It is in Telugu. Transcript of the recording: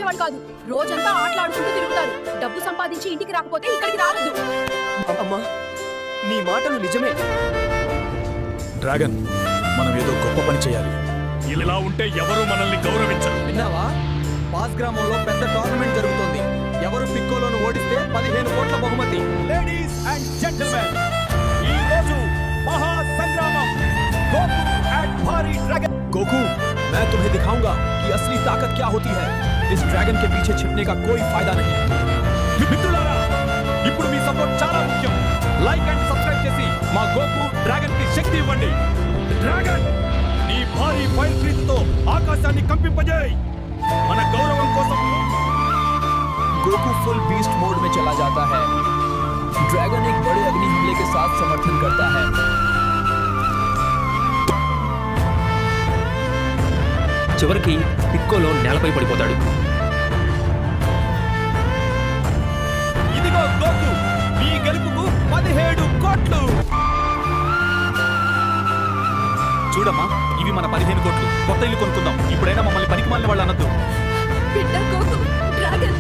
చేసేవాడు కాదు. రోజంతా ఆటలాడుకుంటూ తిరుగుతారు. డబ్బు సంపాదించి ఇంటికి రాకపోతే ఇక్కడికి రావద్దు. అమ్మా, నీ మాటలు నిజమే. డ్రాగన్, మనం ఏదో గొప్ప పని చేయాలి. ఇలా ఉంటే ఎవరు మనల్ని గౌరవించరు. విన్నావా? పాస్ గ్రామంలో పెద్ద టోర్నమెంట్ జరుగుతోంది. ఎవరు పిక్కోలోను ఓడిస్తే 15 కోట్ల బహుమతి. లేడీస్ అండ్ జెంటిల్మెన్, ఈ రోజు మహా సంగ్రామం గోకు అండ్ భారీ డ్రాగన్. गोकू, मैं तुम्हें दिखाऊंगा कि असली ताकत क्या होती है. इस ड्रैगन के पीछे छिपने का कोई फायदा नहीं. మిత్రులారా, ఇప్పుడు మీ సపోర్ట్ చాలా ముఖ్యం. లైక్ అండ్ సబ్స్క్రైబ్ చేసి మా గోకు డ్రాగన్ కి శక్తి ఇవ్వండి. డ్రాగన్, నీ భారీ ఫైర్ క్రీత్ తో ఆకాశాన్ని కంపింపజేయ్. మన గౌరవం కోసం. गोकू फुल बीस्ट मोड में चला जाता है. ड्रैगन एक बड़े अग्नि हमले के साथ समर्थन करता है. చివరికి పిక్కోలో నేలపై పడిపోతాడు. ఇదిగో గోకు, మీ గెలుపుకు 17 కోట్లు. చూడమ్మా, ఇవి మన 15 కోట్లు. కొత్త ఇల్లు కొనుక్కుందాం. ఇప్పుడైనా మమ్మల్ని పనికిమాలిన వాళ్ళు అనొద్దు. బిడ్డ గోకు, డ్రాగన్